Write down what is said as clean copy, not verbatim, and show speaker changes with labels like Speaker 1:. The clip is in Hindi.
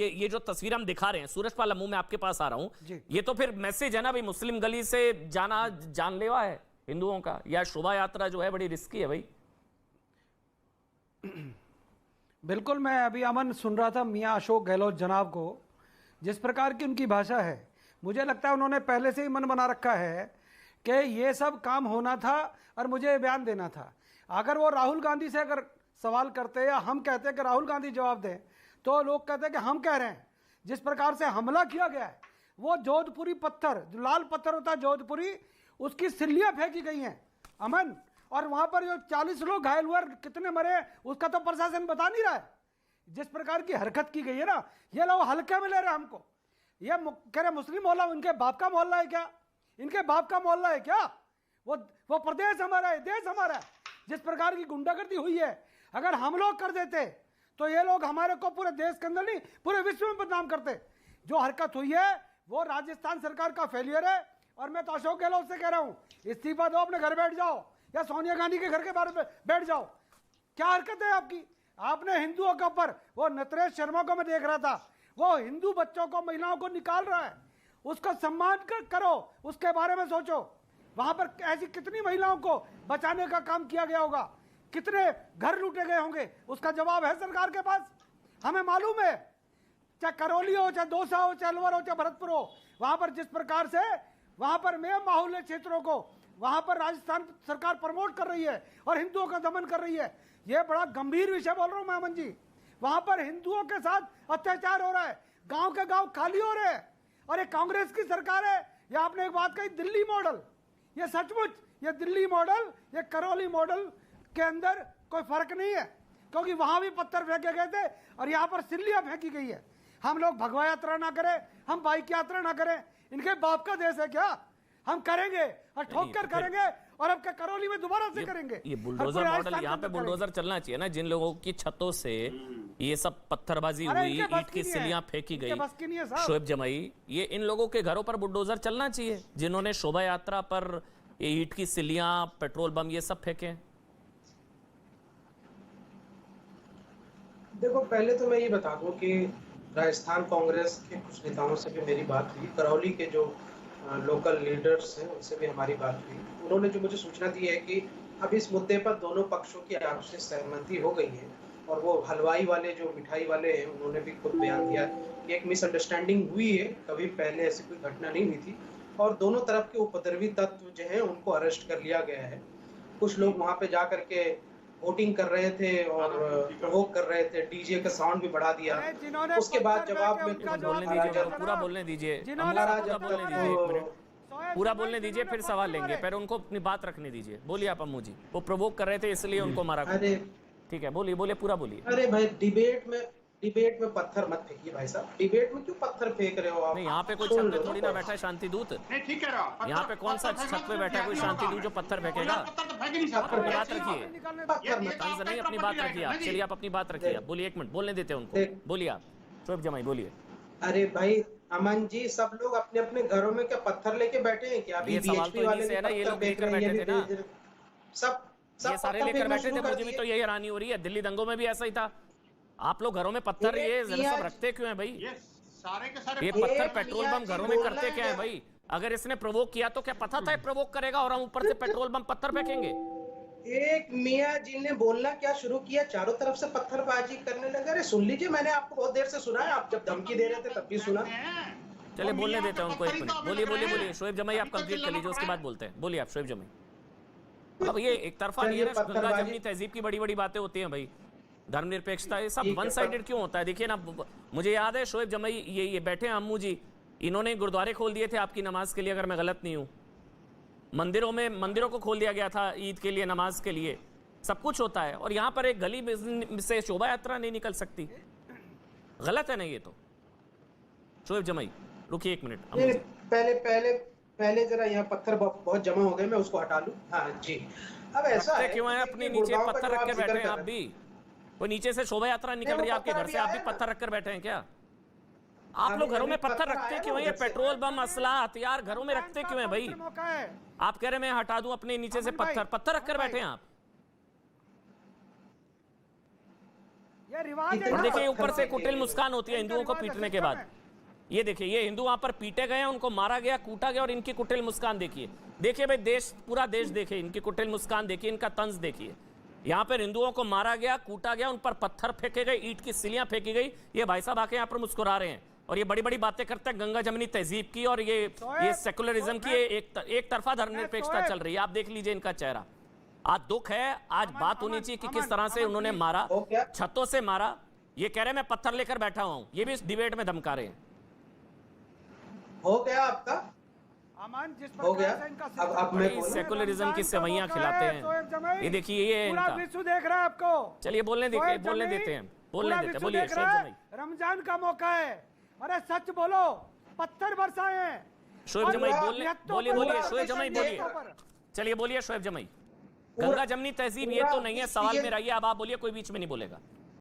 Speaker 1: ये जो तस्वीर हम दिखा रहे हैं, सूरजपाल अम्मू मैं आपके पास आ रहा हूं, ये तो फिर मैसेज है ना भाई, मुस्लिम गली से जाना जानलेवा है हिंदुओं का, या शोभा यात्रा जो है बड़ी रिस्की है भाई।
Speaker 2: बिल्कुल, मैं अभी अमन सुन रहा था मियां अशोक गहलोत जनाब को, जिस प्रकार की उनकी भाषा है, मुझे लगता है उन्होंने पहले से ही मन बना रखा है कि ये सब काम होना था और मुझे बयान देना था। अगर वो राहुल गांधी से अगर सवाल करते या हम कहते कि राहुल गांधी जवाब दें, तो लोग कहते कि हम कह रहे हैं। जिस प्रकार से हमला किया गया है, वो जोधपुरी पत्थर, जो लाल पत्थर होता है जोधपुरी, उसकी सिल्लियां फेंकी गई हैं अमन, और वहां पर जो 40 लोग घायल हुए, कितने मरे उसका तो प्रशासन बता नहीं रहा है। जिस प्रकार की हरकत की गई है ना, ये लोग हल्के में ले रहे हमको। ये कह रहे मुस्लिम मोहल्ला उनके बाप का मोहल्ला है क्या? इनके बाप का मोहल्ला है क्या? वो प्रदेश हमारा है, देश हमारा है। जिस प्रकार की गुंडागर्दी हुई है, अगर हम लोग कर देते तो ये लोग हमारे को पूरे देश के अंदर नहीं पूरे विश्व में बदनाम करते। जो हरकत हुई है वो राजस्थान सरकार का फेलियर है। और मैं तो अशोक गहलोत से कह रहा हूं, इस्तीफा दो, अपने घर बैठ जाओ, या सोनिया गांधी के घर के बारे में बैठ जाओ। क्या हरकत है आपकी? आपने हिंदुओं के ऊपर, वो नटरेश शर्मा को मैं देख रहा था, वो हिंदू बच्चों को, महिलाओं को निकाल रहा है। उसका सम्मान करो, उसके बारे में सोचो। वहां पर ऐसी कितनी महिलाओं को बचाने का काम किया गया होगा, कितने घर लूटे गए होंगे, उसका जवाब है सरकार के पास। हमें मालूम है, चाहे करौली हो, चाहे दौसा हो, चाहे अलवर हो, चाहे भरतपुर हो, वहां पर जिस प्रकार से वहां पर मैं माहौल क्षेत्रों को वहां पर राजस्थान सरकार प्रमोट कर रही है और हिंदुओं का दमन कर रही है। यह बड़ा गंभीर विषय बोल रहा हूं मैं अमन जी। वहां पर हिंदुओं के साथ अत्याचार हो रहा है, गांव के गांव खाली हो रहे हैं, और ये कांग्रेस की सरकार है। ये आपने एक बात कही, दिल्ली मॉडल, ये सचमुच ये दिल्ली मॉडल, ये करौली मॉडल के अंदर कोई फर्क नहीं है, क्योंकि वहां भी पत्थर फेंके गए थे और यहाँ पर सिल्लियां फेंकी गई है। हम लोग भगवा यात्रा ना करें, हम बाइक यात्रा ना करें, इनके बाप का देश है क्या? हम करेंगे और ठोक कर करेंगे, और अब करौली में दोबारा से करेंगे।
Speaker 1: ये बुलडोजर मॉडल, यहाँ पे बुलडोजर चलना चाहिए ना। जिन लोगों की छतों से ये सब पत्थरबाजी हुई, ईंट की सिल्लियां फेंकी गई, शोएब जमाई, ये इन लोगों के घरों पर बुलडोजर चलना चाहिए, जिन्होंने शोभा यात्रा पर ये ईंट की सिल्लियां, पेट्रोल बम, ये सब फेंके।
Speaker 3: देखो, पहले तो मैं ये बता दूं कि राजस्थान कांग्रेस के कुछ नेताओं से भी मेरी बात हुई, करौली के जो लोकल लीडर्स हैं उनसे भी हमारी बात हुई। उन्होंने जो मुझे सूचना दी है कि अब इस मुद्दे पर दोनों पक्षों की आपसी सहमति हो गई है, और वो हलवाई वाले जो मिठाई वाले हैं उन्होंने भी खुद बयान दिया कि एक मिसअंडरस्टैंडिंग हुई है, कभी पहले ऐसी कोई घटना नहीं हुई थी, और दोनों तरफ के उपद्रवी तत्व जो हैं उनको अरेस्ट कर लिया गया है। कुछ लोग वहां पे जा करके वोटिंग कर रहे थे और प्रोवोक कर रहे थे, डीजे का साउंड भी बढ़ा दिया। उसके बाद जवाब में
Speaker 1: पूरा बोलने दीजिए, पूरा बोलने दीजिए, फिर सवाल लेंगे, पर उनको अपनी बात रखने दीजिए। बोलिए आप अम्मू जी। वो प्रोवोक कर रहे थे इसलिए उनको मारा।
Speaker 3: अरे
Speaker 1: ठीक है, बोलिए बोलिए, पूरा बोलिए।
Speaker 3: अरे भाई, डिबेट में पत्थर मत फेंकिए भाई साहब। डिबेट में क्यों पत्थर फेंक रहे हो आप?
Speaker 1: नहीं, यहाँ पे कोई छत पे थोड़ी ना बैठा है शांति दूत।
Speaker 4: नहीं, ठीक कह रहा हूं।
Speaker 1: यहाँ पे कौन सा छत पे बैठा है कोई शांति दूत जो पत्थर फेंकेगा? अपनी बात रखिए, तंज नहीं, अपनी बात रखिए आप। चलिए आप अपनी बात रखिए, आप बोलिए, एक मिनट बोलने देते हैं उनको। बोलिए आप, शोएब जमाई बोलिए।
Speaker 3: अरे भाई अमन जी, सब लोग अपने अपने घरों में क्या पत्थर लेके बैठे हैं क्या? अभी बीएचपी वाले
Speaker 1: से है ना, ये लोग लेकर बैठे थे ना,
Speaker 3: सब
Speaker 1: ये सारे लेकर बैठे थे। मुझे भी तो यही हैरानी हो रही है, दिल्ली दंगों में भी ऐसा ही था। आप लोग घरों में पत्थर ये सब रखते क्यों हैं भाई?
Speaker 4: ये सारे के सारे
Speaker 1: ये पत्थर पेट्रोल बम घरों में करते क्या है भाई? अगर इसने प्रोवोक किया तो क्या पता था प्रोवोक करेगा और हम ऊपर से पेट्रोल बम पत्थर फेंकेंगे?
Speaker 3: एक मियां जी ने बोलना क्या शुरू किया, चारों तरफ से पत्थरबाजी करने लगे। अरे सुन लीजिए, मैंने आपको बहुत देर से सुना है, आप जब धमकी दे रहे थे तब भी सुना।
Speaker 1: चलिए बोलने देते हैं उनको, एक मिनट। बोलिए बोलिए बोलिए, शोएब जमाई आप कंप्लीट कर लीजिए, उसके बाद बोलते हैं। बोलिए आप शोएब जमाई। अब ये एक तरफा नहीं है ना, गंगा जमनी तहजीब की बड़ी बड़ी बातें होती हैं भाई, धर्मनिरपेक्षता, ये सब वन साइडेड क्यों होता है? देखिए ना, मुझे याद है शोएब जमाई, ये बैठे हैं अम्मू जी, इन्होंने गुरुद्वारे खोल दिए थे आपकी नमाज के लिए, अगर मैं गलत नहीं हूं। मंदिरों को खोल दिया गया था ईद के लिए, नमाज के लिए, सब कुछ होता है। और यहाँ पर एक गली से शोभा यात्रा नहीं निकल सकती? गलत है ना ये तो? शोएब जमाई रुकिए एक मिनट।
Speaker 3: पहले जरा यहाँ पत्थर बहुत जमा हो गए, मैं उसको हटा लूं। हाँ जी, अब ऐसा है
Speaker 1: क्यों है अपने नीचे पत्थर रख के बैठे हैं आप भी? कोई नीचे से शोभा यात्रा निकल रही है आपके घर से, आप भी पत्थर रखकर बैठे हैं क्या? आप लोग घरों में पत्थर रखते क्यों हैं? ये पेट्रोल बम, असला, हथियार घरों में रखते क्यों हैं भाई? आप कह रहे मैं हटा दूं अपने नीचे से पत्थर रखकर बैठे हैं आप?
Speaker 2: ये रिवाज है
Speaker 1: और
Speaker 2: ना।
Speaker 1: देखिए ऊपर से कुटिल
Speaker 3: ये
Speaker 1: मुस्कान होती है हिंदुओं को पीटने के बाद। ये देखिए, ये हिंदू वहां पर पीटे गए हैं, उनको मारा गया, कूटा गया, और इनकी कुटिल मुस्कान देखिए। देखिए भाई, देश, पूरा देश देखिए, इनकी कुटिल मुस्कान देखिए, इनका तंज देखिए। यहाँ पर हिंदुओं को मारा गया, कूटा गया, उन पर पत्थर फेंके गए, ईंट की सिलियां फेंकी गई। ये भाई साहब आके यहाँ पर मुस्कुरा रहे हैं और ये बड़ी बड़ी बातें करते हैं गंगा जमनी तहजीब की, और ये सेकुलरिज्म की एक तरफा धर्मनिरपेक्षता चल रही है। आप देख लीजिए इनका चेहरा। आज दुख है, आज बात होनी चाहिए कि किस तरह से उन्होंने मारा, छतों से मारा। ये कह रहे हैं मैं पत्थर लेकर बैठा हुआ हूं, ये भी इस डिबेट में धमका रहे हैं।
Speaker 3: हो गया आपका?
Speaker 2: अमन, जिस
Speaker 3: हो गया?
Speaker 2: प्रकार से इनका
Speaker 3: अब मैं बोलूं?
Speaker 1: सेकुलरिज्म की सेवैयां खिलाते हैं। ये देखिए, ये है
Speaker 2: पूरा
Speaker 1: इनका।
Speaker 2: विश्व देख रहा है आपको।
Speaker 1: चलिए बोलने देते हैं, बोलने देते हैं, बोलने देते हैं। बोलिए शोएब जमाई।
Speaker 2: रमजान का मौका है, अरे सच बोलो, पत्थर बरसाए हैं।
Speaker 1: शोएब जमाई
Speaker 2: और
Speaker 1: बोलिए,
Speaker 2: निहत्तों
Speaker 1: बोलिए,
Speaker 2: पर
Speaker 1: बोलिए
Speaker 2: पूरा
Speaker 1: शोएब जमाई बोलिए।
Speaker 2: निहत्तों पर।
Speaker 1: चलिए बोलिए शोएब जमाई। गंगा जमनी तहजीब ये तो नहीं है, सवाल मेरा ये, अब आप बोलिए, कोई बीच में नहीं बोलेगा।